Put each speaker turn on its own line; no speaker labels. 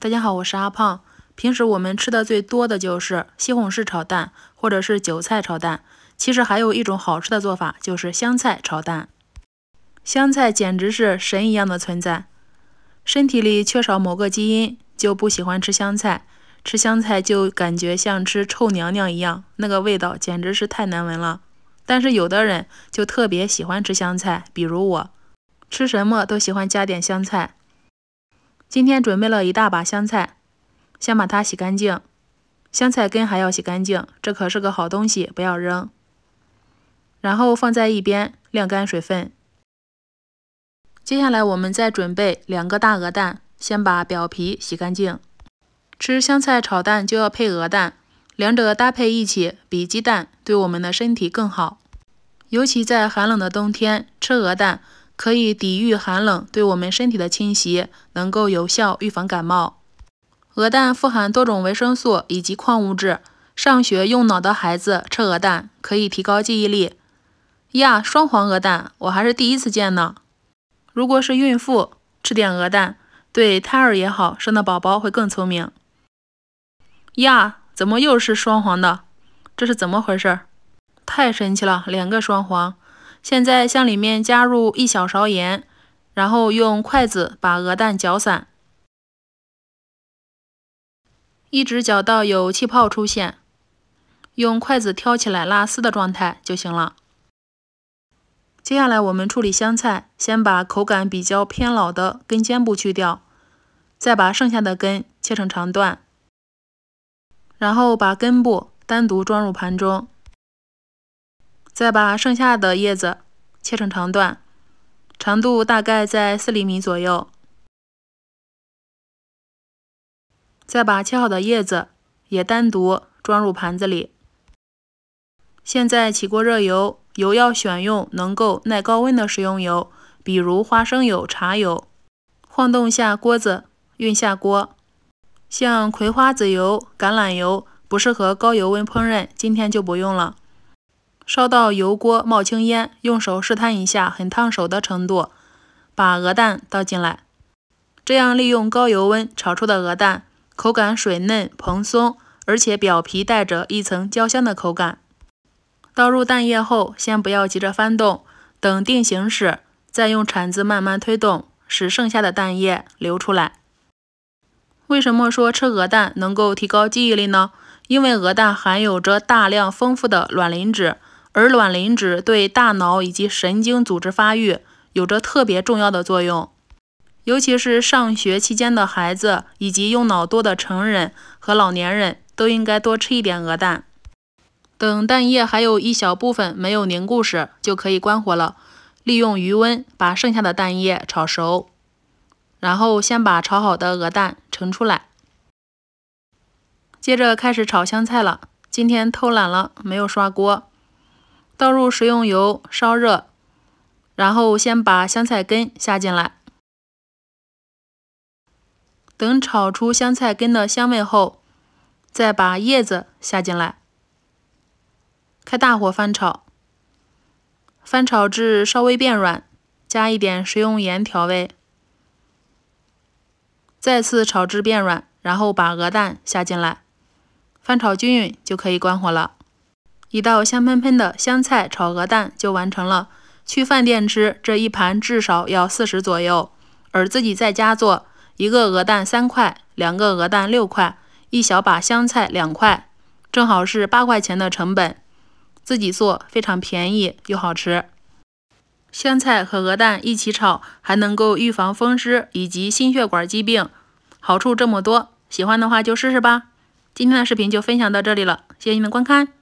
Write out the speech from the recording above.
大家好，我是阿胖。平时我们吃的最多的就是西红柿炒蛋，或者是韭菜炒蛋。其实还有一种好吃的做法，就是香菜炒蛋。香菜简直是神一样的存在。身体里缺少某个基因，就不喜欢吃香菜。吃香菜就感觉像吃臭娘娘一样，那个味道简直是太难闻了。但是有的人就特别喜欢吃香菜，比如我，吃什么都喜欢加点香菜。今天准备了一大把香菜，先把它洗干净，香菜根还要洗干净，这可是个好东西，不要扔。然后放在一边晾干水分。接下来我们再准备2个大鹅蛋，先把表皮洗干净。吃香菜炒蛋就要配鹅蛋，两者搭配一起比鸡蛋对我们的身体更好。尤其在寒冷的冬天，吃鹅蛋可以抵御寒冷对我们身体的侵袭，能够有效预防感冒。鹅蛋富含多种维生素以及矿物质，上学用脑的孩子吃鹅蛋可以提高记忆力。呀，双黄鹅蛋我还是第一次见呢。如果是孕妇，吃点鹅蛋对胎儿也好，生的宝宝会更聪明。呀，怎么又是双黄的？这是怎么回事？太神奇了，2个双黄。现在向里面加入1小勺盐，然后用筷子把鹅蛋搅散，一直搅到有气泡出现，用筷子挑起来拉丝的状态就行了。接下来我们处理香菜，先把口感比较偏老的根尖部去掉，再把剩下的根切成长段，然后把根部单独装入盘中。再把剩下的叶子切成长段，长度大概在4厘米左右。再把切好的叶子也单独装入盘子里。现在起锅热油，油要选用能够耐高温的食用油，比如花生油、茶油。晃动下锅子，运下锅。像葵花籽油、橄榄油不适合高油温烹饪，今天就不用了。烧到油锅冒青烟，用手试探一下很烫手的程度，把鹅蛋倒进来。这样利用高油温炒出的鹅蛋，口感水嫩蓬松，而且表皮带着一层焦香的口感。倒入蛋液后，先不要急着翻动，等定型时，再用铲子慢慢推动，使剩下的蛋液流出来。为什么说吃鹅蛋能够提高记忆力呢？因为鹅蛋含有着大量丰富的卵磷脂，而卵磷脂对大脑以及神经组织发育有着特别重要的作用。尤其是上学期间的孩子以及用脑多的成人和老年人都应该多吃一点鹅蛋。等蛋液还有一小部分没有凝固时，就可以关火了。利用余温把剩下的蛋液炒熟，然后先把炒好的鹅蛋盛出来。接着开始炒香菜了。今天偷懒了，没有刷锅。倒入食用油烧热，然后先把香菜根下进来。等炒出香菜根的香味后，再把叶子下进来，开大火翻炒，翻炒至稍微变软，加一点食用盐调味，再次炒至变软，然后把鹅蛋下进来，翻炒均匀就可以关火了。一道香喷喷的香菜炒鹅蛋就完成了。去饭店吃，这一盘至少要40左右，而自己在家做，1个鹅蛋3块，2个鹅蛋6块，1小把香菜2块，正好是8块钱的成本。自己做非常便宜又好吃。香菜和鹅蛋一起炒，还能够预防风湿以及心血管疾病，好处这么多，喜欢的话就试试吧。今天的视频就分享到这里了，谢谢您的观看。